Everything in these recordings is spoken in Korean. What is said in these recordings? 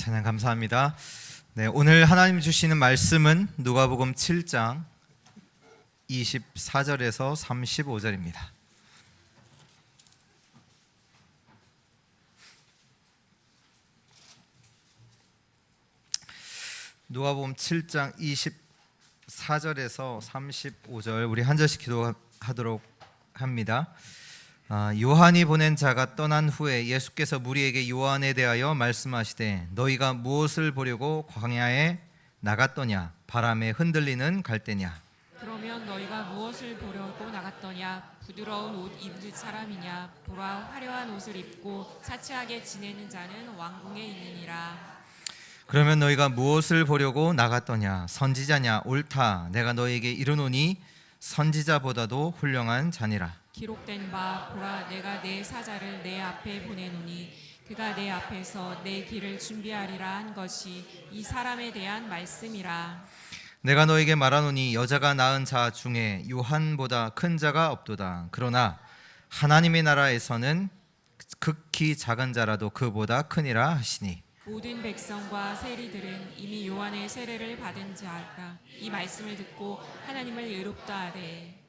찬양 감사합니다. 네, 오늘 하나님 주시는 말씀은 누가복음 7장 24절에서 35절입니다. 누가복음 7장 24절에서 35절 우리 한 절씩 기도하도록 합니다. 요한이 보낸 자가 떠난 후에 예수께서 무리에게 요한에 대하여 말씀하시되 너희가 무엇을 보려고 광야에 나갔더냐? 바람에 흔들리는 갈대냐? 그러면 너희가 무엇을 보려고 나갔더냐? 부드러운 옷 입는 사람이냐? 보라, 화려한 옷을 입고 차치하게 지내는 자는 왕궁에 있느니라. 그러면 너희가 무엇을 보려고 나갔더냐? 선지자냐? 옳다. 내가 너희에게 이르노니 선지자보다도 훌륭한 자니라. 기록된 바 보라, 내가 내 사자를 내 앞에 보내노니 그가 내 앞에서 내 길을 준비하리라 한 것이 이 사람에 대한 말씀이라. 내가 너에게 말하노니 여자가 낳은 자 중에 요한보다 큰 자가 없도다. 그러나 하나님의 나라에서는 극히 작은 자라도 그보다 크니라 하시니. 모든 백성과 세리들은 이미 요한의 세례를 받은 자라. 이 말씀을 듣고 하나님을 의롭다 하되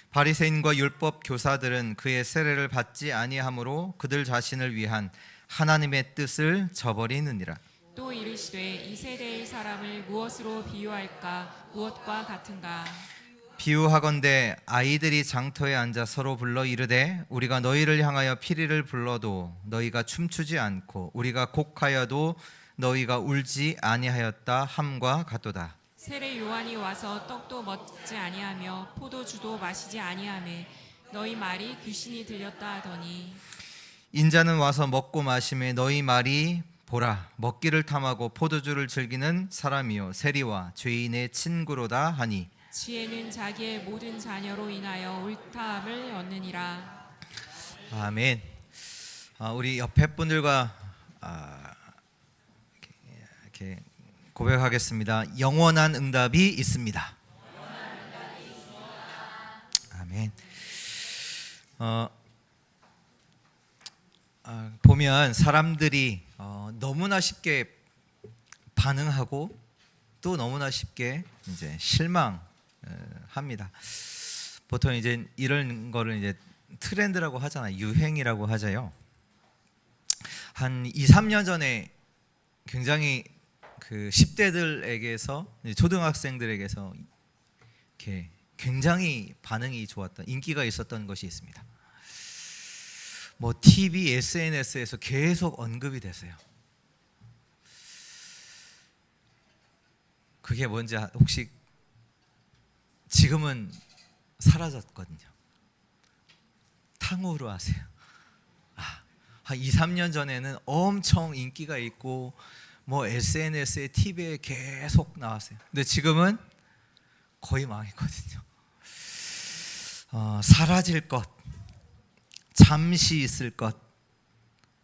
바리새인과 율법 교사들은 그의 세례를 받지 아니하므로 그들 자신을 위한 하나님의 뜻을 저버리느니라. 또 이르시되 이 세대의 사람을 무엇으로 비유할까? 무엇과 같은가? 비유하건대 아이들이 장터에 앉아 서로 불러 이르되 우리가 너희를 향하여 피리를 불러도 너희가 춤추지 않고 우리가 곡하여도 너희가 울지 아니하였다 함과 같도다. 세례 요한이 와서 떡도 먹지 아니하며 포도주도 마시지 아니하매 너희 말이 귀신이 들렸다 하더니 인자는 와서 먹고 마시매 너희 말이 보라 먹기를 탐하고 포도주를 즐기는 사람이요 세리와 죄인의 친구로다 하니. 지혜는 자기의 모든 자녀로 인하여 옳다함을 얻느니라. 아멘. 우리 옆에 분들과 이렇게 고백하겠습니다. 영원한 응답이 있습니다. 아멘. 보면 사람들이 너무나 쉽게 반응하고 또 너무나 쉽게 이제 실망합니다. 보통 이제 이런 거를 이제 트렌드라고 하잖아요. 유행이라고 하자요. 한 2, 3년 전에 굉장히 그 10대들에게서 초등학생들에게서 이렇게 굉장히 반응이 좋았던 인기가 있었던 것이 있습니다. 뭐 TV, SNS에서 계속 언급이 됐어요. 그게 뭔지 혹시 지금은 사라졌거든요. 탕후루 아세요? 한 2, 3년 전에는 엄청 인기가 있고 뭐 SNS에 TV에 계속 나왔어요. 근데 지금은 거의 망했거든요. 사라질 것, 잠시 있을 것,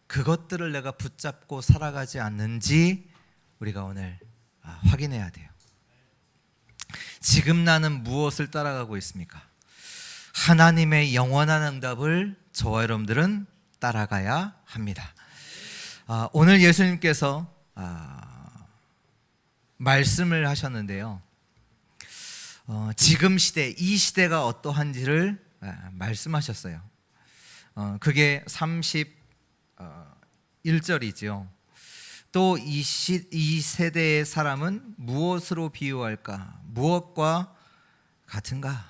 그것들을 내가 붙잡고 살아가지 않는지 우리가 오늘 확인해야 돼요. 지금 나는 무엇을 따라가고 있습니까? 하나님의 영원한 응답을 저와 여러분들은 따라가야 합니다. 오늘 예수님께서 말씀을 하셨는데요. 지금 시대, 이 시대가 어떠한지를 말씀하셨어요. 그게 31절이죠. 또 이 세대의 사람은 무엇으로 비유할까? 무엇과 같은가?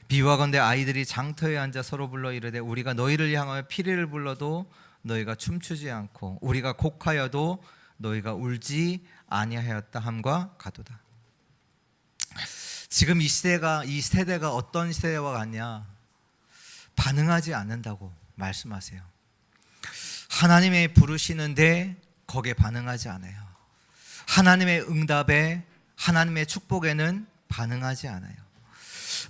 비유하건대 아이들이 장터에 앉아 서로 불러 이르되 우리가 너희를 향하여 피리를 불러도 너희가 춤추지 않고 우리가 곡하여도 너희가 울지 아니하였다 함과 같도다. 지금 이 세대가 어떤 세대와 같냐? 반응하지 않는다고 말씀하세요. 하나님의 부르시는데 거기에 반응하지 않아요. 하나님의 응답에, 하나님의 축복에는 반응하지 않아요.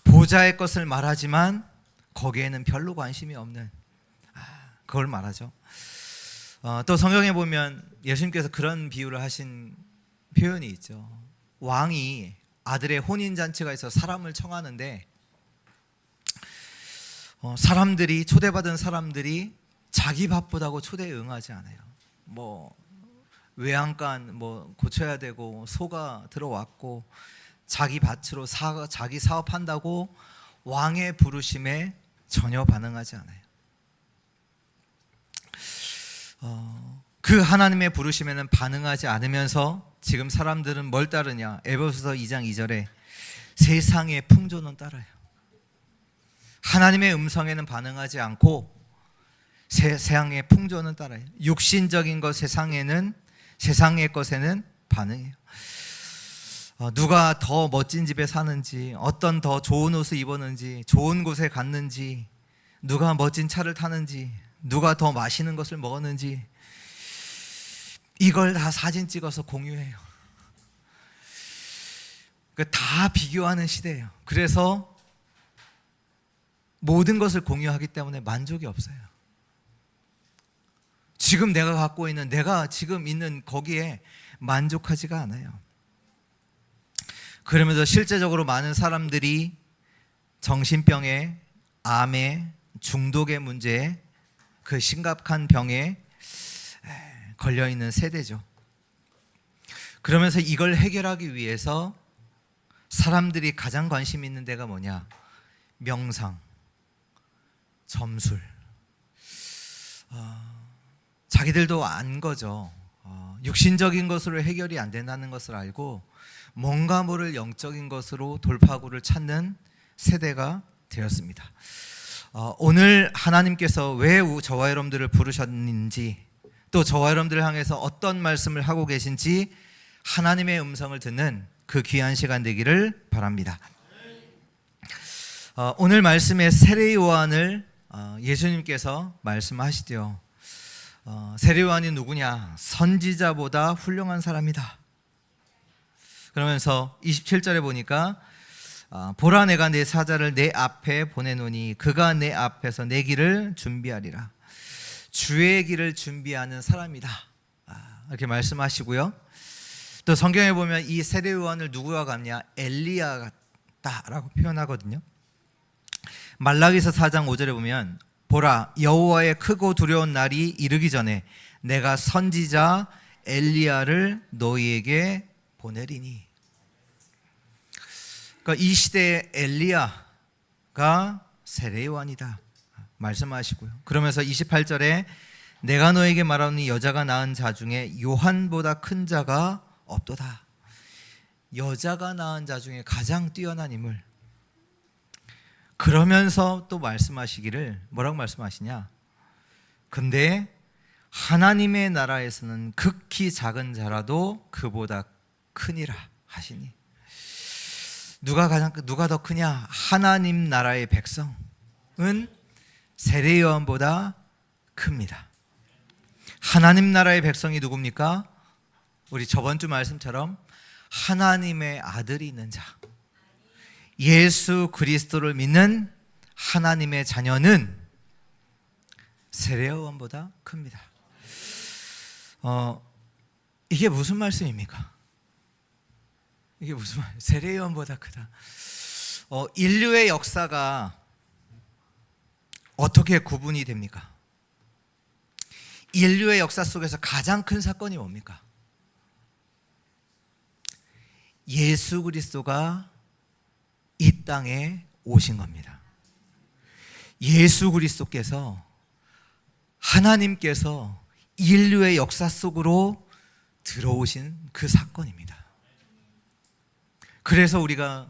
보좌의 것을 말하지만 거기에는 별로 관심이 없는 그걸 말하죠. 또 성경에 보면 예수님께서 그런 비유를 하신 표현이 있죠. 왕이 아들의 혼인잔치가 있어서 사람을 청하는데 초대받은 사람들이 자기 바쁘다고 초대에 응하지 않아요. 뭐 외양간 뭐 고쳐야 되고 소가 들어왔고 자기 밭으로 자기 사업한다고 왕의 부르심에 전혀 반응하지 않아요. 그 하나님의 부르심에는 반응하지 않으면서 지금 사람들은 뭘 따르냐? 에베소서 2장 2절에 세상의 풍조는 따라요. 하나님의 음성에는 반응하지 않고 세상의 풍조는 따라요. 육신적인 것 세상의 것에는 반응해요. 누가 더 멋진 집에 사는지, 어떤 더 좋은 옷을 입었는지, 좋은 곳에 갔는지, 누가 멋진 차를 타는지, 누가 더 맛있는 것을 먹었는지, 이걸 다 사진 찍어서 공유해요. 다 비교하는 시대예요. 그래서 모든 것을 공유하기 때문에 만족이 없어요. 지금 내가 갖고 있는, 내가 지금 있는 거기에 만족하지가 않아요. 그러면서 실제적으로 많은 사람들이 정신병에, 암에, 중독의 문제에, 그 심각한 병에 걸려있는 세대죠. 그러면서 이걸 해결하기 위해서 사람들이 가장 관심 있는 데가 뭐냐? 명상, 점술. 자기들도 안 거죠. 육신적인 것으로 해결이 안 된다는 것을 알고 뭔가 모를 영적인 것으로 돌파구를 찾는 세대가 되었습니다. 오늘 하나님께서 왜 저와 여러분들을 부르셨는지, 또 저와 여러분들을 향해서 어떤 말씀을 하고 계신지 하나님의 음성을 듣는 그 귀한 시간 되기를 바랍니다. 오늘 말씀의 세례 요한을 예수님께서 말씀하시죠. 세례 요한이 누구냐? 선지자보다 훌륭한 사람이다. 그러면서 27절에 보니까 보라, 내가 내 사자를 내 앞에 보내노니 그가 내 앞에서 내 길을 준비하리라. 주의 길을 준비하는 사람이다, 이렇게 말씀하시고요. 또 성경에 보면 이 세례 요한을 누구와 같냐? 엘리야 같다라고 표현하거든요. 말라기서 4장 5절에 보면 보라, 여호와의 크고 두려운 날이 이르기 전에 내가 선지자 엘리야를 너희에게 보내리니. 그러니까 이 시대의 엘리야가 세례 요한이다 말씀하시고요. 그러면서 28절에 내가 너에게 말하노니 여자가 낳은 자 중에 요한보다 큰 자가 없도다. 여자가 낳은 자 중에 가장 뛰어난 인물. 그러면서 또 말씀하시기를 뭐라고 말씀하시냐? 근데 하나님의 나라에서는 극히 작은 자라도 그보다 크니라 하시니. 누가 더 크냐? 하나님 나라의 백성은 세례 요한보다 큽니다. 하나님 나라의 백성이 누굽니까? 우리 저번 주 말씀처럼 하나님의 아들이 있는 자, 예수 그리스도를 믿는 하나님의 자녀는 세례 요한보다 큽니다. 이게 무슨 말씀입니까? 이게 무슨 말? 세례 요한보다 크다. 인류의 역사가 어떻게 구분이 됩니까? 인류의 역사 속에서 가장 큰 사건이 뭡니까? 예수 그리스도가 이 땅에 오신 겁니다. 예수 그리스도께서, 하나님께서 인류의 역사 속으로 들어오신 그 사건입니다. 그래서 우리가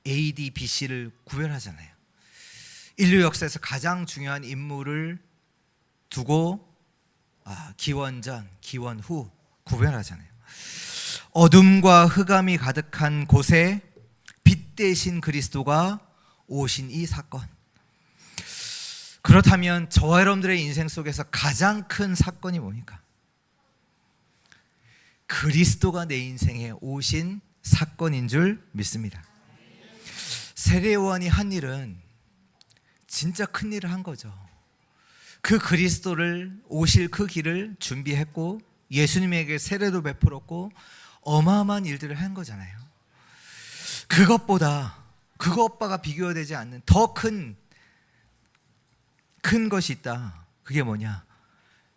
AD, BC를 구별하잖아요. 인류 역사에서 가장 중요한 인물을 두고 기원 전, 기원 후 구별하잖아요. 어둠과 흑암이 가득한 곳에 빛 대신 그리스도가 오신 이 사건. 그렇다면 저와 여러분들의 인생 속에서 가장 큰 사건이 뭡니까? 그리스도가 내 인생에 오신 사건인 줄 믿습니다. 세례 요한이 한 일은 진짜 큰 일을 한 거죠. 그 그리스도를 오실 그 길을 준비했고 예수님에게 세례도 베풀었고 어마어마한 일들을 한 거잖아요. 그것과 비교되지 않는 더 큰 것이 있다. 그게 뭐냐?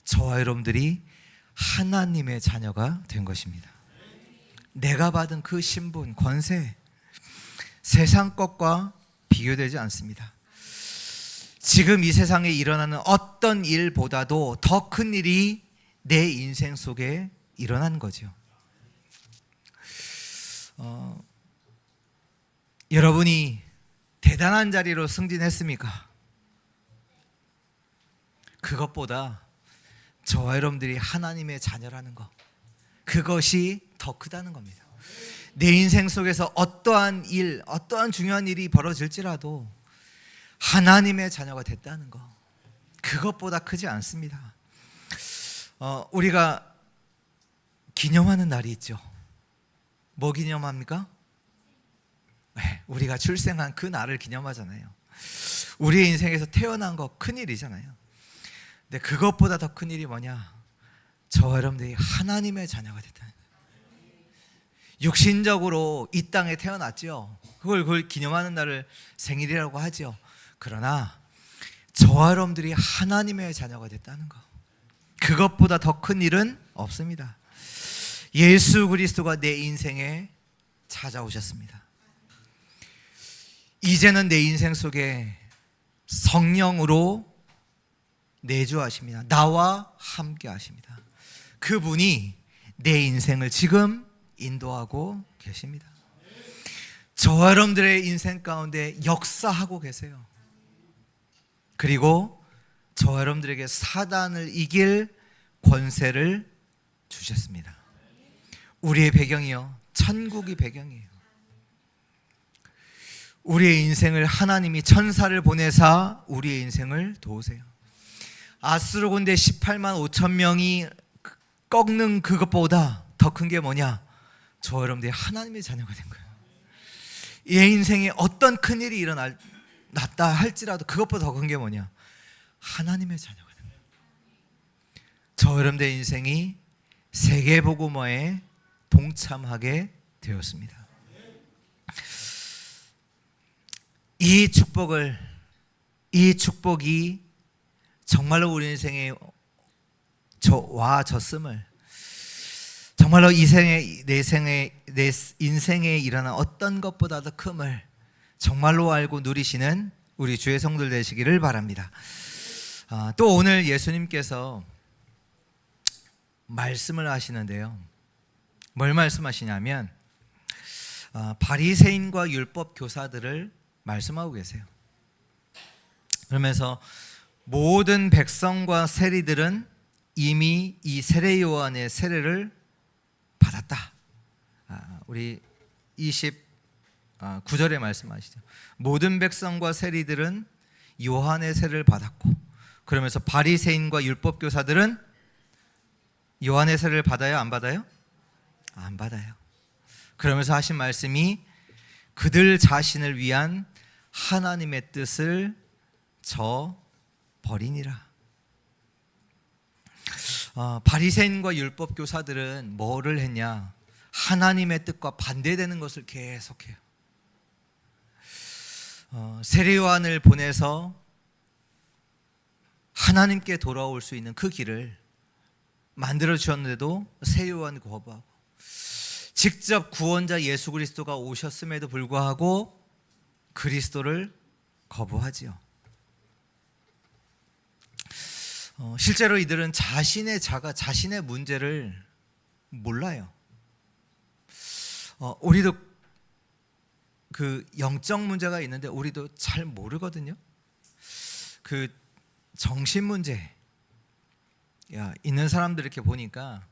저와 여러분들이 하나님의 자녀가 된 것입니다. 내가 받은 그 신분, 권세, 세상 것과 비교되지 않습니다. 지금 이 세상에 일어나는 어떤 일보다도 더 큰 일이 내 인생 속에 일어난 거죠. 여러분이 대단한 자리로 승진했습니까? 그것보다 저와 여러분들이 하나님의 자녀라는 것, 그것이 더 크다는 겁니다. 내 인생 속에서 어떠한 일, 어떠한 중요한 일이 벌어질지라도 하나님의 자녀가 됐다는 것, 그것보다 크지 않습니다. 우리가 기념하는 날이 있죠. 뭐 기념합니까? 네, 우리가 출생한 그 날을 기념하잖아요. 우리의 인생에서 태어난 거 큰일이잖아요. 근데 그것보다 더 큰 일이 뭐냐? 저와 여러분들이 하나님의 자녀가 됐다는 거예요. 육신적으로 이 땅에 태어났죠. 그걸 기념하는 날을 생일이라고 하죠. 그러나 저와 여러분들이 하나님의 자녀가 됐다는 거, 그것보다 더 큰 일은 없습니다. 예수 그리스도가 내 인생에 찾아오셨습니다. 이제는 내 인생 속에 성령으로 내주하십니다. 나와 함께 하십니다. 그분이 내 인생을 지금 인도하고 계십니다. 저와 여러분들의 인생 가운데 역사하고 계세요. 그리고 저와 여러분들에게 사단을 이길 권세를 주셨습니다. 우리의 배경이요, 천국이 배경이에요. 우리의 인생을 하나님이 천사를 보내사 우리의 인생을 도우세요. 아수르 군대 18만 5천 명이 꺾는 그것보다 더 큰 게 뭐냐? 저와 여러분들이 하나님의 자녀가 된 거예요. 내 인생에 어떤 큰일이 일어났다 할지라도 그것보다 더 큰 게 뭐냐? 하나님의 자녀가 된 거예요. 저와 여러분들의 인생이 세계복음화에 동참하게 되었습니다. 이 축복이 정말로 우리 인생에 와졌음을, 정말로 내 인생에 일어난 어떤 것보다도 큼을 정말로 알고 누리시는 우리 주의 성도들 되시기를 바랍니다. 또 오늘 예수님께서 말씀을 하시는데요, 뭘 말씀하시냐면 바리새인과 율법 교사들을 말씀하고 계세요. 그러면서 모든 백성과 세리들은 이미 이 세례 요한의 세례를 받았다. 우리 29절에 말씀하시죠. 모든 백성과 세리들은 요한의 세례를 받았고, 그러면서 바리새인과 율법 교사들은 요한의 세례를 받아요, 안 받아요? 안 받아요. 그러면서 하신 말씀이 그들 자신을 위한 하나님의 뜻을 저버리니라. 바리새인과 율법 교사들은 뭐를 했냐? 하나님의 뜻과 반대되는 것을 계속해요. 세례 요한을 보내서 하나님께 돌아올 수 있는 그 길을 만들어 주셨는데도 세례 요한을 거부하고, 직접 구원자 예수 그리스도가 오셨음에도 불구하고 그리스도를 거부하지요. 실제로 이들은 자신의 문제를 몰라요. 우리도 그 영적 문제가 있는데 우리도 잘 모르거든요. 그 정신 문제 있는 사람들 이렇게 보니까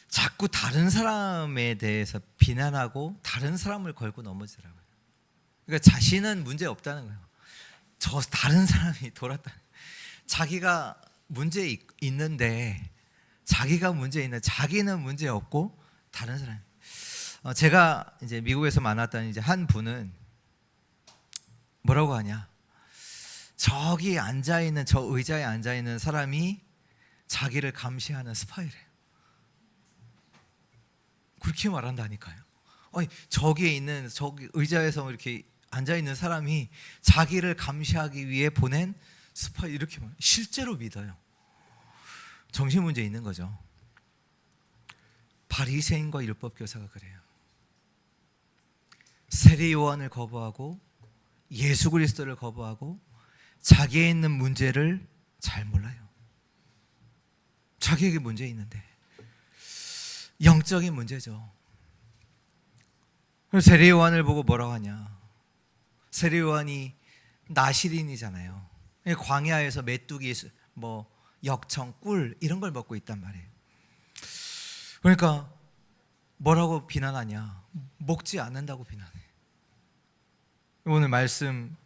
자꾸 다른 사람에 대해서 비난하고 다른 사람을 걸고 넘어지더라고요. 그러니까 자신은 문제 없다는 거예요. 저 다른 사람이 돌았다. 자기가 문제 있는데 자기는 문제 없고 다른 사람. 제가 이제 미국에서 만났던 이제 한 분은 뭐라고 하냐? 저기 앉아 있는 저 의자에 앉아 있는 사람이 자기를 감시하는 스파이래요. 그렇게 말한다니까요. 아니, 저기 의자에서 이렇게 앉아 있는 사람이 자기를 감시하기 위해 보낸 스파이, 이렇게 말해요. 실제로 믿어요. 정신 문제 있는 거죠. 바리새인과 율법교사가 그래요. 세례 요한을 거부하고 예수 그리스도를 거부하고 자기에 있는 문제를 잘 몰라요. 자기에게 문제 있는데 영적인 문제죠. 그래서 세례 요한을 보고 뭐라고 하냐? 세례 요한이 나시린이잖아요. 광야에서 메뚜기, 뭐 역청, 꿀 이런 걸 먹고 있단 말이에요. 그러니까 뭐라고 비난하냐? 먹지 않는다고 비난해. 오늘 말씀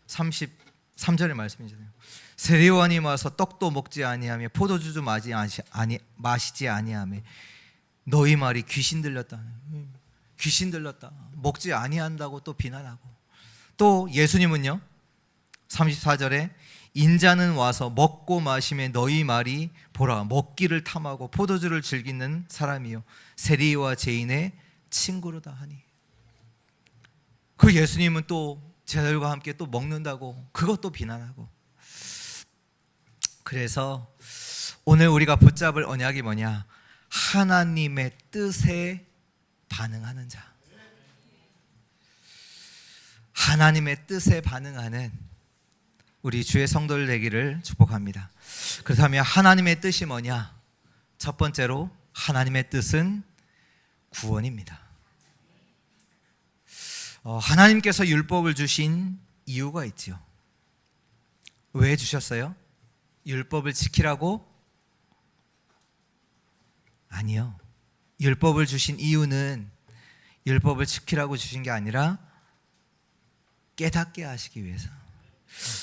33절의 말씀이잖아요. 세례 요한이 와서 떡도 먹지 아니하며 포도주도 마시지 아니하며 너희 말이 귀신 들렸다. 귀신 들렸다. 먹지 아니한다고 또 비난하고, 또 예수님은요 34절에 인자는 와서 먹고 마시며 너희 말이 보라 먹기를 탐하고 포도주를 즐기는 사람이요 세리와 죄인의 친구로다 하니, 그 예수님은 또 제자들과 함께 또 먹는다고 그것도 비난하고. 그래서 오늘 우리가 붙잡을 언약이 뭐냐? 하나님의 뜻에 반응하는 자. 하나님의 뜻에 반응하는 우리 주의 성도들 되기를 축복합니다. 그렇다면 하나님의 뜻이 뭐냐? 첫 번째로 하나님의 뜻은 구원입니다. 하나님께서 율법을 주신 이유가 있지요. 왜 주셨어요? 율법을 지키라고? 아니요. 율법을 주신 이유는 율법을 지키라고 주신 게 아니라 깨닫게 하시기 위해서.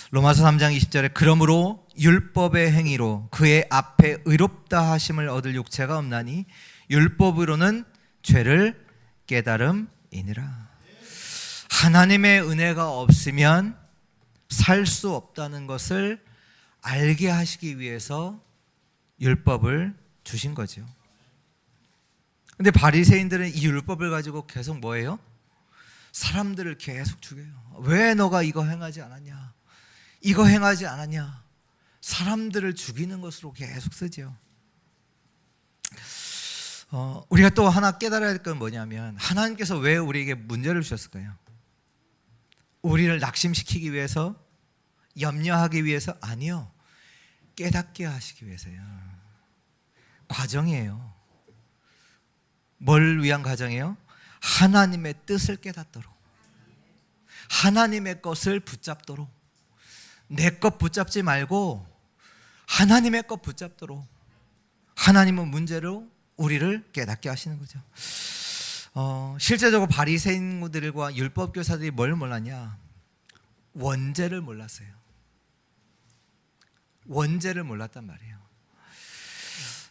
로마서 3장 20절에 그러므로 율법의 행위로 그의 앞에 의롭다 하심을 얻을 육체가 없나니 율법으로는 죄를 깨달음이니라. 하나님의 은혜가 없으면 살 수 없다는 것을 알게 하시기 위해서 율법을 주신 거죠. 근데 바리새인들은 이 율법을 가지고 계속 뭐예요? 사람들을 계속 죽여요. 왜 너가 이거 행하지 않았냐? 이거 행하지 않았냐? 사람들을 죽이는 것으로 계속 쓰죠. 우리가 또 하나 깨달아야 할 건 뭐냐면, 하나님께서 왜 우리에게 문제를 주셨을까요? 우리를 낙심시키기 위해서, 염려하기 위해서? 아니요. 깨닫게 하시기 위해서요. 과정이에요. 뭘 위한 과정이에요? 하나님의 뜻을 깨닫도록, 하나님의 것을 붙잡도록, 내 것 붙잡지 말고 하나님의 것 붙잡도록 하나님은 문제로 우리를 깨닫게 하시는 거죠. 실제적으로 바리새인들과 율법교사들이 뭘 몰랐냐? 원죄를 몰랐어요. 원죄를 몰랐단 말이에요.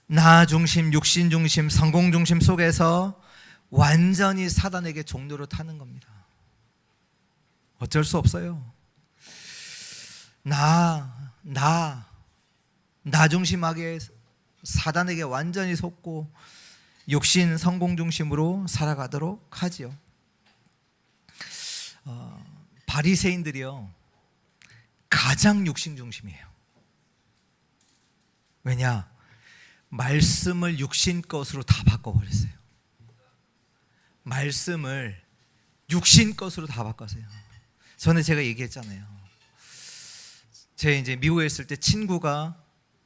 나 중심, 육신 중심, 성공 중심 속에서 완전히 사단에게 종로로 타는 겁니다. 어쩔 수 없어요. 나 중심하게 사단에게 완전히 속고 육신 성공 중심으로 살아가도록 하지요. 바리새인들이요 가장 육신 중심이에요. 왜냐? 말씀을 육신 것으로 다 바꿔버렸어요. 말씀을 육신 것으로 다 바꿨어요. 전에 제가 얘기했잖아요. 제가 이제 미국에 있을 때 친구가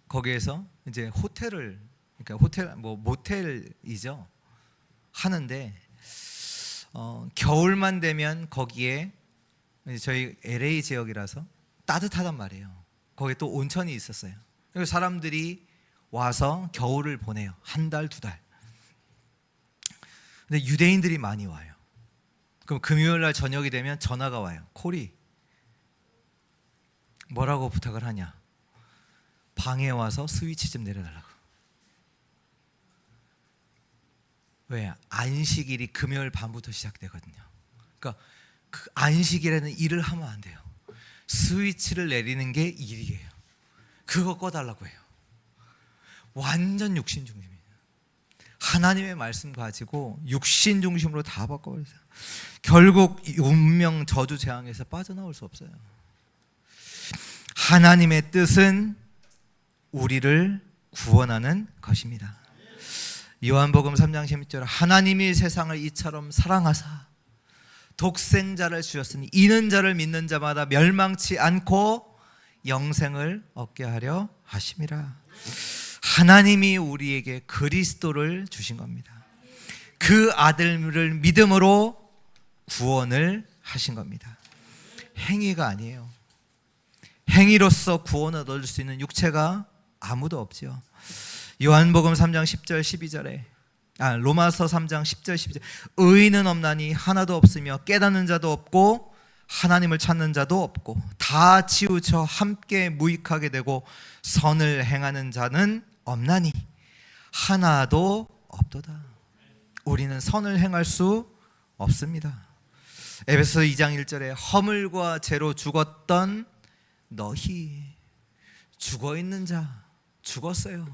거기에서 이제 호텔을, 그러니까 호텔 뭐 모텔이죠, 하는데 겨울만 되면 거기에, 저희 LA 지역이라서 따뜻하단 말이에요. 거기에 또 온천이 있었어요. 그래서 사람들이 와서 겨울을 보내요. 한 달, 두 달. 근데 유대인들이 많이 와요. 그럼 금요일 날 저녁이 되면 전화가 와요. 콜이. 뭐라고 부탁을 하냐? 방에 와서 스위치 좀 내려달라고. 왜? 안식일이 금요일 밤부터 시작되거든요. 그러니까 그 안식일에는 일을 하면 안 돼요. 스위치를 내리는 게 일이에요. 그거 꺼달라고 해요. 완전 육신 중심이에요. 하나님의 말씀 가지고 육신 중심으로 다 바꿔버렸어요. 결국 운명 저주 재앙에서 빠져나올 수 없어요. 하나님의 뜻은 우리를 구원하는 것입니다. 요한복음 3장 16절 하나님이 세상을 이처럼 사랑하사 독생자를 주셨으니 이는 저를 믿는 자마다 멸망치 않고 영생을 얻게 하려 하심이라. 하나님이 우리에게 그리스도를 주신 겁니다. 그 아들을 믿음으로 구원을 하신 겁니다. 행위가 아니에요. 행위로서 구원을 얻을 수 있는 육체가 아무도 없지요. 요한복음 3장 10절 12절에 로마서 3장 10절 12절 의인은 없나니 하나도 없으며 깨닫는 자도 없고 하나님을 찾는 자도 없고 다 치우쳐 함께 무익하게 되고 선을 행하는 자는 없나니 하나도 없도다. 우리는 선을 행할 수 없습니다. 에베소 2장 1절에 허물과 죄로 죽었던 너희 죽어있는 자 죽었어요.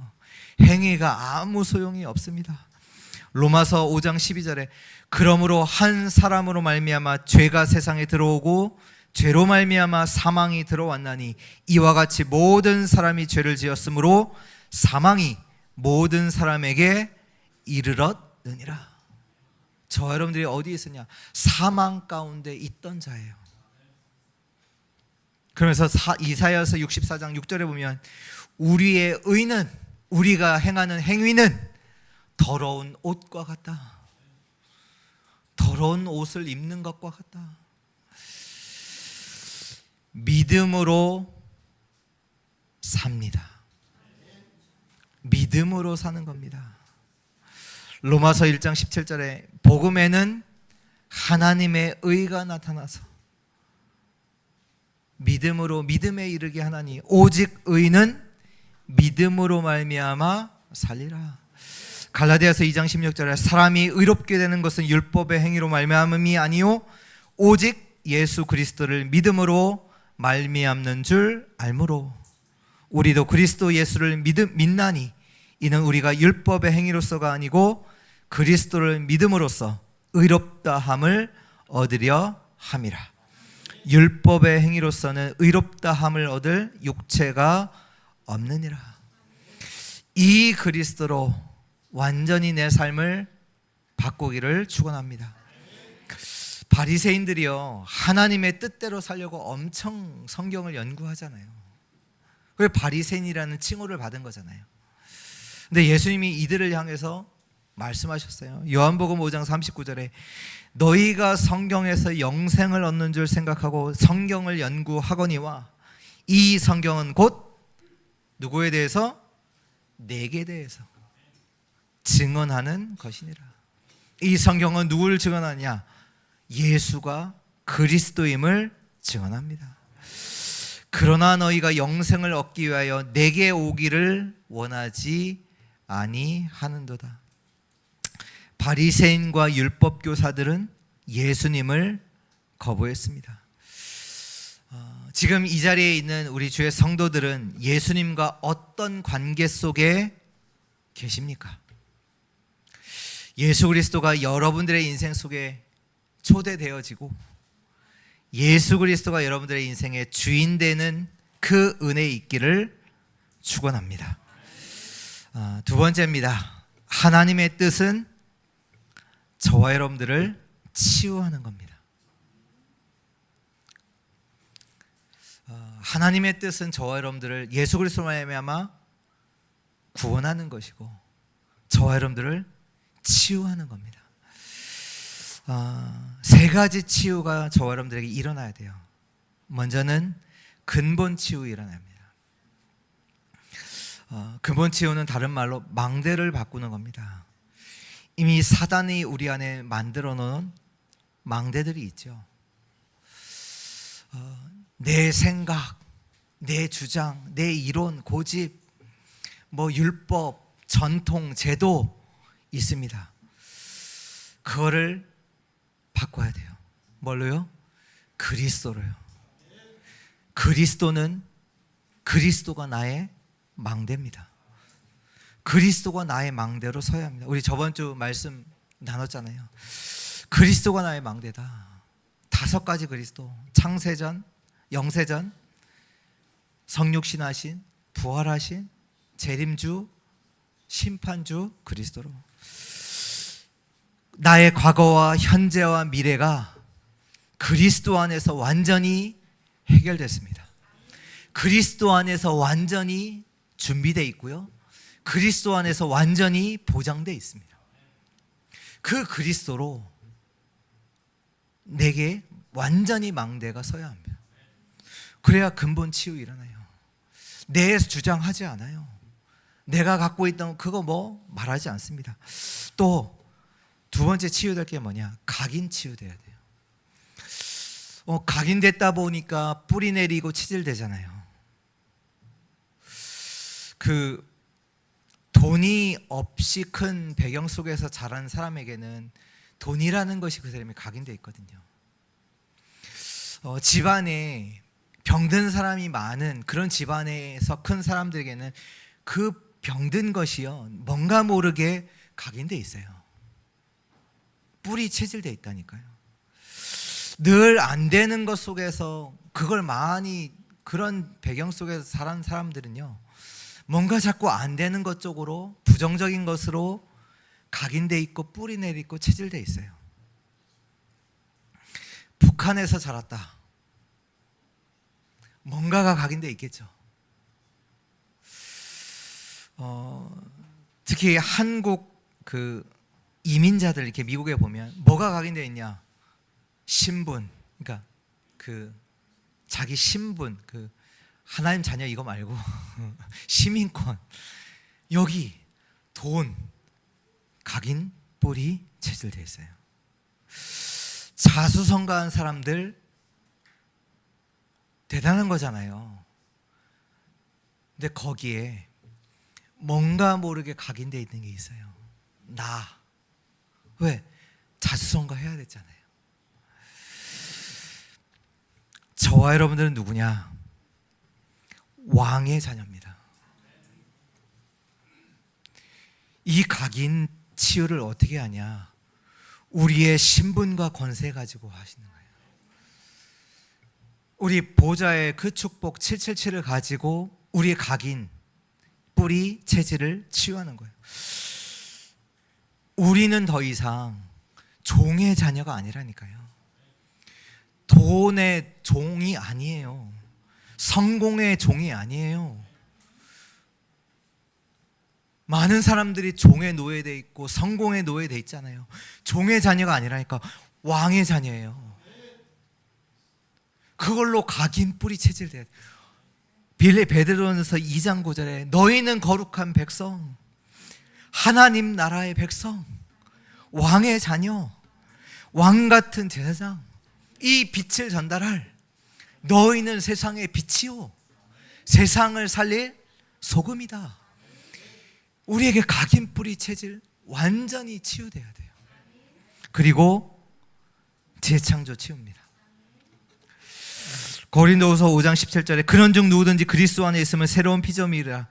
행위가 아무 소용이 없습니다. 로마서 5장 12절에 그러므로 한 사람으로 말미암아 죄가 세상에 들어오고 죄로 말미암아 사망이 들어왔나니 이와 같이 모든 사람이 죄를 지었으므로 사망이 모든 사람에게 이르렀느니라. 저 여러분들이 어디에 있었냐? 사망 가운데 있던 자예요. 그러면서 이사야서 64장 6절에 보면 우리의 의는 우리가 행하는 행위는 더러운 옷과 같다. 더러운 옷을 입는 것과 같다. 믿음으로 삽니다. 믿음으로 사는 겁니다. 로마서 1장 17절에 복음에는 하나님의 의가 나타나서 믿음으로 믿음에 이르게 하나니 오직 의는 믿음으로 말미암아 살리라. 갈라디아서 2장 16절에 사람이 의롭게 되는 것은 율법의 행위로 말미암음이 아니요 오직 예수 그리스도를 믿음으로 말미암는 줄 알므로 우리도 그리스도 예수를 믿나니 이는 우리가 율법의 행위로서가 아니고 그리스도를 믿음으로써 의롭다함을 얻으려 함이라. 율법의 행위로서는 의롭다함을 얻을 육체가 없느니라. 이 그리스도로 완전히 내 삶을 바꾸기를 축원합니다. 바리새인들이요 하나님의 뜻대로 살려고 엄청 성경을 연구하잖아요. 그래서 바리새인이라는 칭호를 받은 거잖아요. 근데 예수님이 이들을 향해서 말씀하셨어요. 요한복음 5장 39절에 너희가 성경에서 영생을 얻는 줄 생각하고 성경을 연구하거니와 이 성경은 곧 누구에 대해서? 내게 대해서 증언하는 것이니라. 이 성경은 누구를 증언하냐? 예수가 그리스도임을 증언합니다. 그러나 너희가 영생을 얻기 위하여 내게 오기를 원하지 아니하는도다. 바리새인과 율법 교사들은 예수님을 거부했습니다. 지금 이 자리에 있는 우리 주의 성도들은 예수님과 어떤 관계 속에 계십니까? 예수 그리스도가 여러분들의 인생 속에 초대되어지고 예수 그리스도가 여러분들의 인생의 주인 되는 그 은혜에 있기를 축원합니다. 두 번째입니다. 하나님의 뜻은 저와 여러분들을 치유하는 겁니다. 하나님의 뜻은 저와 여러분들을 예수 그리스도로 말미암아 구원하는 것이고 저와 여러분들을 치유하는 겁니다. 세 가지 치유가 저와 여러분들에게 일어나야 돼요. 먼저는 근본 치유 일어납니다. 근본 치유는 다른 말로 망대를 바꾸는 겁니다. 이미 사단이 우리 안에 만들어 놓은 망대들이 있죠. 내 생각, 내 주장, 내 이론, 고집, 율법, 전통, 제도 있습니다. 그거를 바꿔야 돼요. 뭘로요? 그리스도로요. 그리스도가 나의 망대입니다. 그리스도가 나의 망대로 서야 합니다. 우리 저번 주 말씀 나눴잖아요. 그리스도가 나의 망대다. 5가지 그리스도. 창세전, 영세전, 성육신하신, 부활하신, 재림주, 심판주 그리스도로 나의 과거와 현재와 미래가 그리스도 안에서 완전히 해결됐습니다. 그리스도 안에서 완전히 준비되어 있고요. 그리스도 안에서 완전히 보장되어 있습니다. 그 그리스도로 내게 완전히 망대가 서야 합니다. 그래야 근본 치유 일어나요. 내 주장하지 않아요. 내가 갖고 있던 그거 뭐 말하지 않습니다. 또 두 번째 치유될 게 뭐냐? 각인 치유돼야 돼요. 각인됐다 보니까 뿌리 내리고 치질되잖아요. 그 돈이 없이 큰 배경 속에서 자란 사람에게는 돈이라는 것이 그 사람이 각인되어 있거든요. 집안에 병든 사람이 많은 그런 집안에서 큰 사람들에게는 그 병든 것이요 뭔가 모르게 각인되어 있어요. 뿌리 체질되어 있다니까요. 늘 안 되는 것 속에서 그걸 많이 그런 배경 속에서 자란 사람들은요 뭔가 자꾸 안 되는 것 쪽으로 부정적인 것으로 각인되어 있고 뿌리 내려 있고 체질되어 있어요. 북한에서 자랐다. 뭔가가 각인되어 있겠죠. 특히 한국 그 이민자들 이렇게 미국에 보면 뭐가 각인되어 있냐? 신분, 그러니까 그 자기 신분, 그 하나님 자녀 이거 말고 시민권, 여기 돈, 각인, 뿌리 체질되어 있어요. 자수성가한 사람들 대단한 거잖아요. 근데 거기에 뭔가 모르게 각인되어 있는 게 있어요. 나. 왜? 자수성가 해야 됐잖아요. 저와 여러분들은 누구냐? 왕의 자녀입니다. 이 각인 치유를 어떻게 하냐? 우리의 신분과 권세 가지고 하시는 거예요. 우리 보좌의 그 축복 777을 가지고 우리의 각인, 뿌리, 체질을 치유하는 거예요. 우리는 더 이상 종의 자녀가 아니라니까요. 돈의 종이 아니에요. 성공의 종이 아니에요. 많은 사람들이 종의 노예돼 있고 성공의 노예돼 있잖아요. 종의 자녀가 아니라니까 왕의 자녀예요. 그걸로 각인 뿌리 체질돼야 돼요. 베드로전서 2장 9절에 너희는 거룩한 백성, 하나님 나라의 백성, 왕의 자녀, 왕 같은 제사장, 이 빛을 전달할 너희는 세상의 빛이요 세상을 살릴 소금이다. 우리에게 각인 뿌리 체질 완전히 치유돼야 돼요. 그리고 재창조 치유입니다. 고린도후서 5장 17절에 그런즉 누구든지 그리스도 안에 있으면 새로운 피조물이라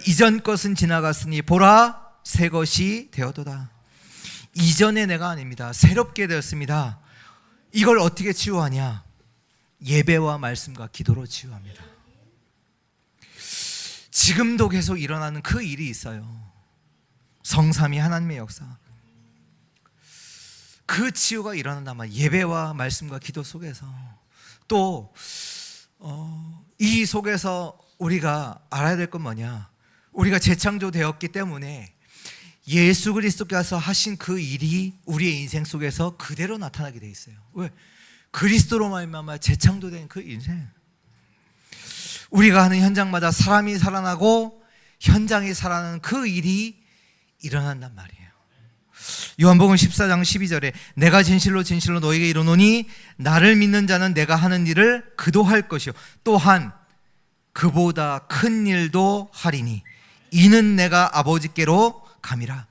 이전 것은 지나갔으니 보라 새 것이 되었도다. 이전의 내가 아닙니다. 새롭게 되었습니다. 이걸 어떻게 치유하냐? 예배와 말씀과 기도로 치유합니다. 지금도 계속 일어나는 그 일이 있어요. 성삼위 하나님의 역사. 그 치유가 일어난단 말이에요. 예배와 말씀과 기도 속에서. 또 이 속에서 우리가 알아야 될 건 뭐냐? 우리가 재창조되었기 때문에 예수 그리스도께서 하신 그 일이 우리의 인생 속에서 그대로 나타나게 돼 있어요. 왜? 그리스도로 말미암아 재창조된 그 인생. 우리가 하는 현장마다 사람이 살아나고 현장이 살아나는 그 일이 일어난단 말이에요. 요한복음 14장 12절에 내가 진실로 진실로 너에게 이르노니 나를 믿는 자는 내가 하는 일을 그도 할 것이요 또한 그보다 큰 일도 하리니 이는 내가 아버지께로 감이라.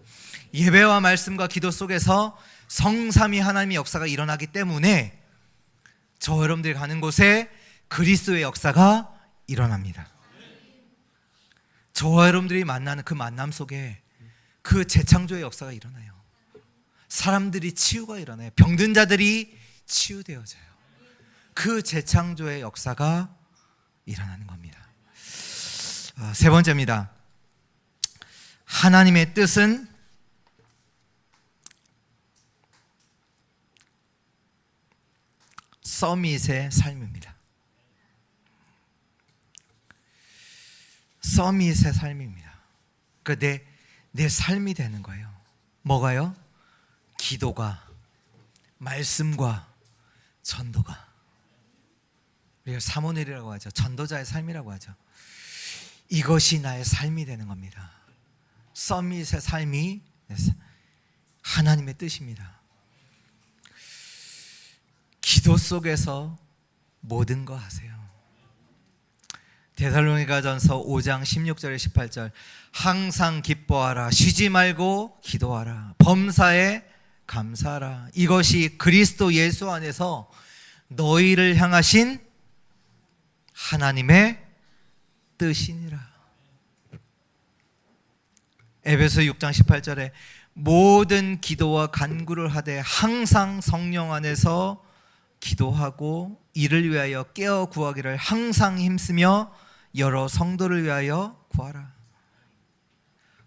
예배와 말씀과 기도 속에서 성삼위 하나님의 역사가 일어나기 때문에 저 여러분들이 가는 곳에 그리스도의 역사가 일어납니다. 저와 여러분들이 만나는 그 만남 속에 그 재창조의 역사가 일어나요. 사람들이 치유가 일어나요. 병든 자들이 치유되어져요. 그 재창조의 역사가 일어나는 겁니다. 세 번째입니다. 하나님의 뜻은 서밋의 삶입니다. 서밋의 삶입니다. 그러니까 내 삶이 되는 거예요. 뭐가요? 기도가, 말씀과 전도가. 우리가 사모늘이라고 하죠. 전도자의 삶이라고 하죠. 이것이 나의 삶이 되는 겁니다. 서밋의 삶이 하나님의 뜻입니다. 기도 속에서 모든 거 하세요. 데살로니가전서 5장 16절에 18절 항상 기뻐하라, 쉬지 말고 기도하라, 범사에 감사하라, 이것이 그리스도 예수 안에서 너희를 향하신 하나님의 뜻이니라. 에베소 6장 18절에 모든 기도와 간구를 하되 항상 성령 안에서 기도하고 이를 위하여 깨어 구하기를 항상 힘쓰며 여러 성도를 위하여 구하라.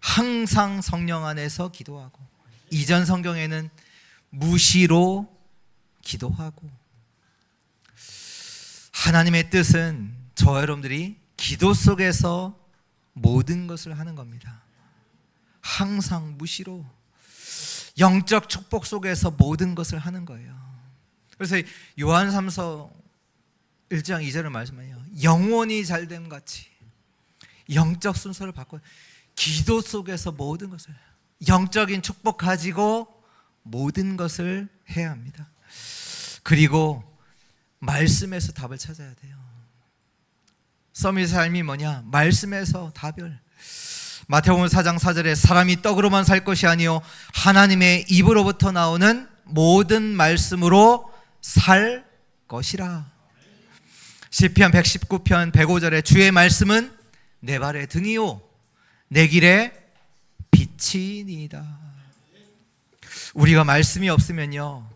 항상 성령 안에서 기도하고, 이전 성경에는 무시로 기도하고. 하나님의 뜻은 저와 여러분들이 기도 속에서 모든 것을 하는 겁니다. 항상 무시로 영적 축복 속에서 모든 것을 하는 거예요. 그래서 요한 3서 1장 2절을 말씀해요. 영원히 잘됨 같이 영적 순서를 바꿔 기도 속에서 모든 것을, 영적인 축복 가지고 모든 것을 해야 합니다. 그리고 말씀에서 답을 찾아야 돼요. 서밋의 삶이 뭐냐? 말씀에서 답을. 마태복음 4장 4절에 사람이 떡으로만 살 것이 아니요 하나님의 입으로부터 나오는 모든 말씀으로 살 것이라. 시편 119편 105절에 주의 말씀은 내 발의 등이요 내 길의 빛이니이다. 우리가 말씀이 없으면요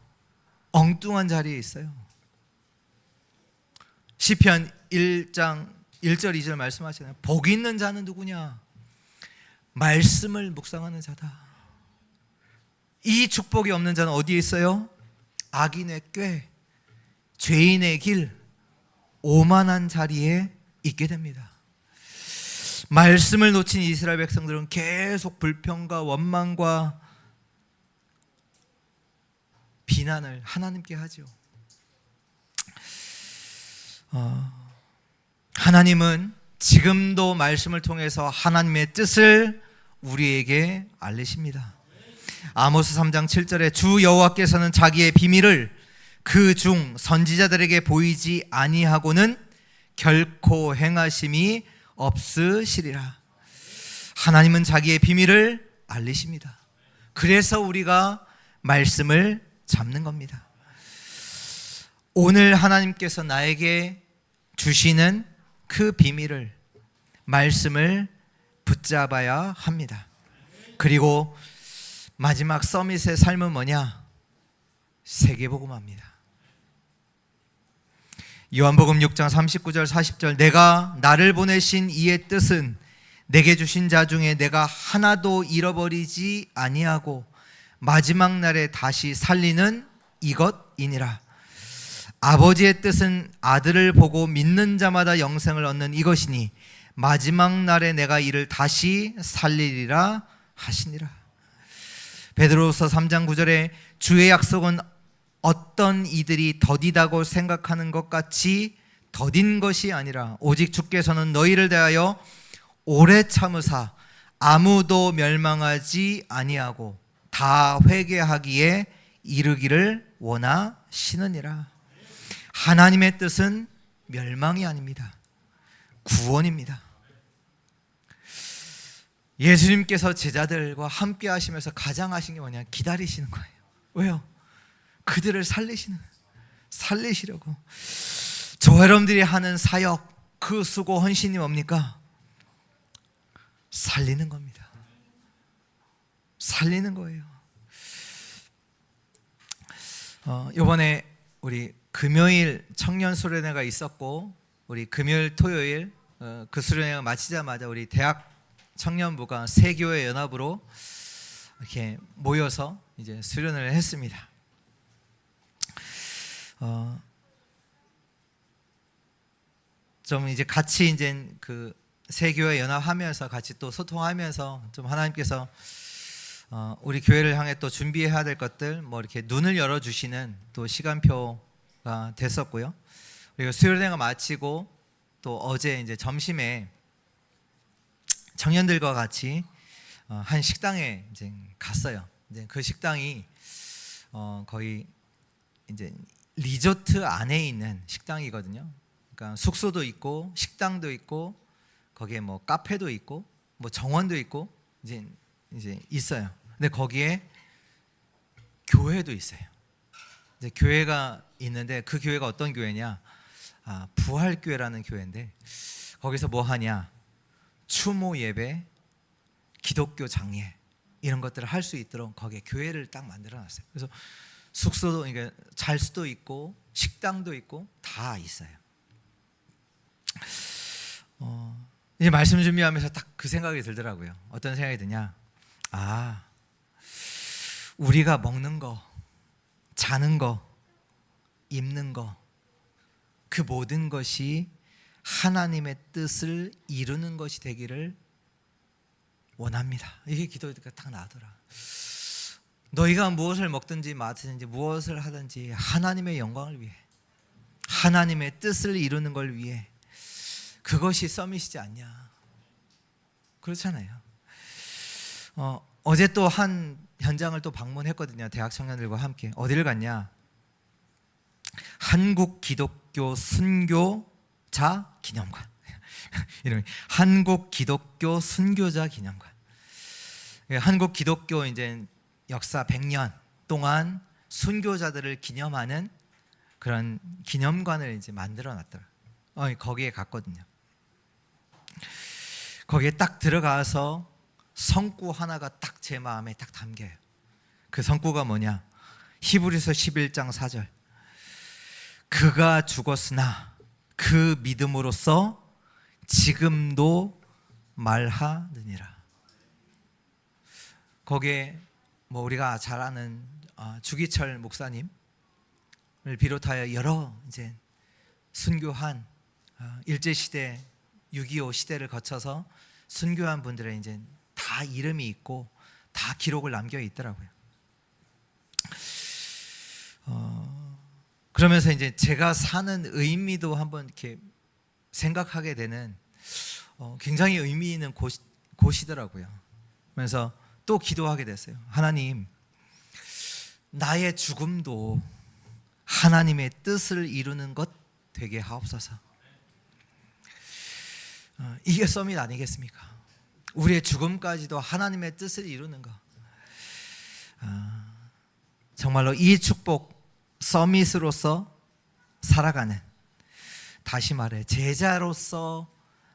엉뚱한 자리에 있어요. 시편 1장 1절 2절 말씀하시나요? 복 있는 자는 누구냐? 말씀을 묵상하는 자다. 이 축복이 없는 자는 어디에 있어요? 악인의 꾀, 죄인의 길, 오만한 자리에 있게 됩니다. 말씀을 놓친 이스라엘 백성들은 계속 불평과 원망과 비난을 하나님께 하죠. 하나님은 지금도 말씀을 통해서 하나님의 뜻을 우리에게 알리십니다. 아모스 3장 7절에 주 여호와께서는 자기의 비밀을 그 중 선지자들에게 보이지 아니하고는 결코 행하심이 없으시리라. 하나님은 자기의 비밀을 알리십니다. 그래서 우리가 말씀을 잡는 겁니다. 오늘 하나님께서 나에게 주시는 그 비밀을, 말씀을 붙잡아야 합니다. 그리고 마지막 서밋의 삶은 뭐냐? 세계복음화입니다. 요한복음 6장 39절 40절 내가 나를 보내신 이의 뜻은 내게 주신 자 중에 내가 하나도 잃어버리지 아니하고 마지막 날에 다시 살리는 이것이니라. 아버지의 뜻은 아들을 보고 믿는 자마다 영생을 얻는 이것이니 마지막 날에 내가 이를 다시 살리리라 하시니라. 베드로서 3장 9절에 주의 약속은 어떤 이들이 더디다고 생각하는 것 같이 더딘 것이 아니라 오직 주께서는 너희를 대하여 오래 참으사 아무도 멸망하지 아니하고 다 회개하기에 이르기를 원하시느니라. 하나님의 뜻은 멸망이 아닙니다. 구원입니다. 예수님께서 제자들과 함께 하시면서 가장 하신 게 뭐냐? 기다리시는 거예요. 왜요? 그들을 살리시려고. 저 여러분들이 하는 사역, 그 수고 헌신이 뭡니까? 살리는 겁니다. 살리는 거예요. 이번에 우리 금요일 청년 수련회가 있었고 우리 금요일 토요일 그 수련회를 마치자마자 우리 대학 청년부가 세 교회 연합으로 이렇게 모여서 이제 수련을 했습니다. 좀 이제 같이 이제 그 세 교회 연합하면서 같이 또 소통하면서 좀 하나님께서 우리 교회를 향해 또 준비해야 될 것들 뭐 이렇게 눈을 열어 주시는 또 시간표가 됐었고요. 그리고 수련회가 마치고 또 어제 이제 점심에 청년들과 같이 한 식당에 이제 갔어요. 이제 그 식당이 거의 이제 리조트 안에 있는 식당이거든요. 그러니까 숙소도 있고 식당도 있고 거기에 뭐 카페도 있고 뭐 정원도 있고 이제 있어요. 근데 거기에 교회도 있어요. 이제 교회가 있는데 그 교회가 어떤 교회냐? 부활교회라는 교회인데 거기서 뭐 하냐? 추모 예배, 기독교 장례 이런 것들을 할 수 있도록 거기에 교회를 딱 만들어놨어요. 그래서 숙소도 이게 잘 수도 있고 식당도 있고 다 있어요. 이제 말씀 준비하면서 딱 그 생각이 들더라고요. 어떤 생각이 드냐? 우리가 먹는 거, 자는 거, 입는 거, 그 모든 것이 하나님의 뜻을 이루는 것이 되기를 원합니다. 이게 기도가 딱 나더라. 너희가 무엇을 먹든지 마시든지 무엇을 하든지 하나님의 영광을 위해, 하나님의 뜻을 이루는 걸 위해, 그것이 서밋이지 않냐. 그렇잖아요. 어제 또 한 현장을 또 방문했거든요. 대학 청년들과 함께. 어디를 갔냐? 한국 기독교 순교자 기념관. 이름이 한국 기독교 순교자 기념관. 한국 기독교 이제 역사 100년 동안 순교자들을 기념하는 그런 기념관을 이제 만들어 놨더라. 거기에 갔거든요. 거기에 딱 들어가서 성구 하나가 딱 제 마음에 딱 담겨요. 그 성구가 뭐냐? 히브리서 11장 4절. 그가 죽었으나 그 믿음으로써 지금도 말하느니라. 거기에 뭐 우리가 잘 아는 주기철 목사님을 비롯하여 여러 이제 순교한 일제 시대 6.25 시대를 거쳐서 순교한 분들의 이제 다 이름이 있고 다 기록을 남겨 있더라고요. 그러면서 이제 제가 사는 의미도 한번 이렇게 생각하게 되는 굉장히 의미 있는 곳이더라고요. 그래서 또 기도하게 됐어요. 하나님, 나의 죽음도 하나님의 뜻을 이루는 것 되게 하옵소서. 이게 서밋 아니겠습니까? 우리의 죽음까지도 하나님의 뜻을 이루는 것. 정말로 이 축복 서밋으로서 살아가는, 다시 말해 제자로서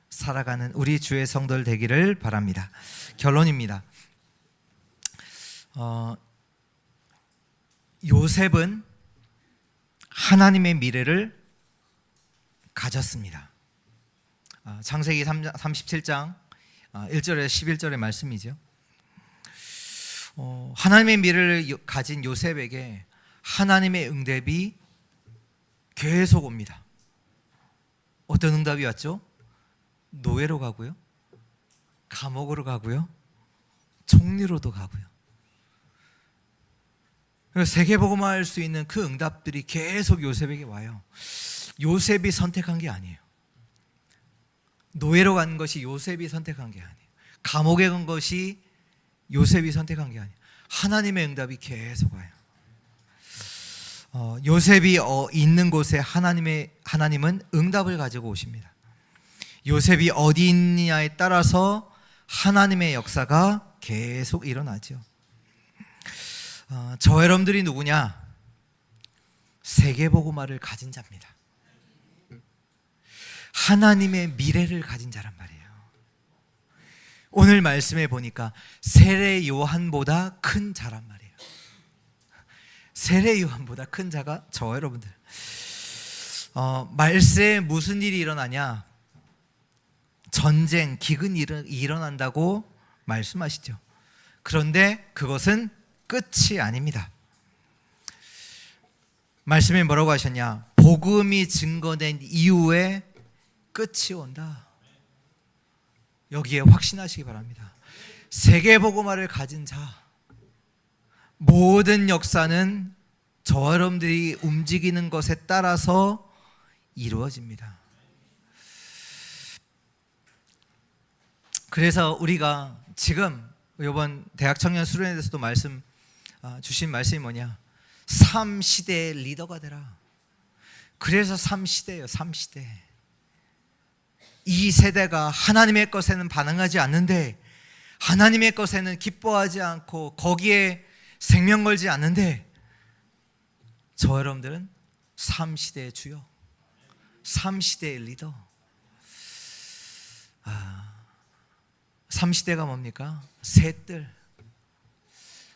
살아가는 우리 주의 성도들 되기를 바랍니다. 결론입니다. 요셉은 하나님의 미래를 가졌습니다. 창세기 37장 1절에서 11절의 말씀이죠. 하나님의 미래를 가진 요셉에게 하나님의 응답이 계속 옵니다. 어떤 응답이 왔죠? 노예로 가고요, 감옥으로 가고요, 총리로도 가고요. 세계복음화 할 수 있는 그 응답들이 계속 요셉에게 와요. 요셉이 선택한 게 아니에요. 노예로 간 것이 요셉이 선택한 게 아니에요. 감옥에 간 것이 요셉이 선택한 게 아니에요. 하나님의 응답이 계속 와요. 요셉이 있는 곳에 하나님은 응답을 가지고 오십니다. 요셉이 어디 있느냐에 따라서 하나님의 역사가 계속 일어나죠. 저 여러분들이 누구냐? 세계복음화를 가진 자입니다. 하나님의 미래를 가진 자란 말이에요. 오늘 말씀에 보니까 세례 요한보다 큰 자란 말이에요. 세례 요한보다 큰 자가 저 여러분들. 말세에 무슨 일이 일어나냐? 전쟁, 기근이 일어난다고 말씀하시죠. 그런데 그것은 끝이 아닙니다. 말씀에 뭐라고 하셨냐? 복음이 증거된 이후에 끝이 온다. 여기에 확신하시기 바랍니다. 세계복음화를 가진 자, 모든 역사는 저와 여러분들이 움직이는 것에 따라서 이루어집니다. 그래서 우리가 지금 이번 대학 청년 수련에 대해서도 주신 말씀이 뭐냐? 3시대의 리더가 되라. 그래서 3시대예요. 3시대. 이 세대가 하나님의 것에는 반응하지 않는데, 하나님의 것에는 기뻐하지 않고 거기에 생명 걸지 않는데, 저 여러분들은 3시대의 주역, 3시대의 리더. 3시대가 뭡니까?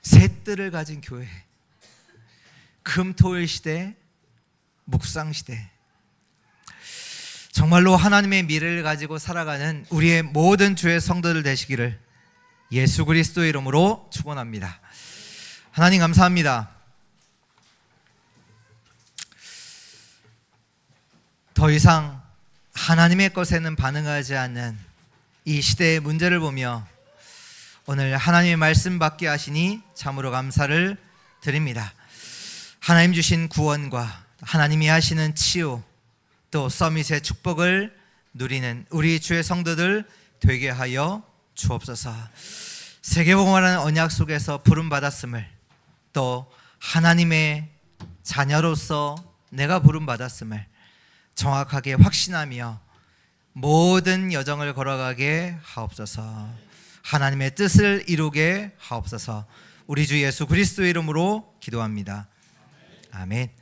셋들을 가진 교회. 금토일 시대, 묵상 시대. 정말로 하나님의 미래를 가지고 살아가는 우리의 모든 주의 성도들 되시기를 예수 그리스도의 이름으로 축원합니다. 하나님 감사합니다. 더 이상 하나님의 것에는 반응하지 않는 이 시대의 문제를 보며 오늘 하나님의 말씀 받게 하시니 참으로 감사를 드립니다. 하나님 주신 구원과 하나님이 하시는 치유, 또 서밋의 축복을 누리는 우리 주의 성도들 되게 하여 주옵소서. 세계복음화라는 언약 속에서 부름받았음을, 또 하나님의 자녀로서 내가 부름받았음을 정확하게 확신하며 모든 여정을 걸어가게 하옵소서. 하나님의 뜻을 이루게 하옵소서. 우리 주 예수 그리스도의 이름으로 기도합니다. 아멘.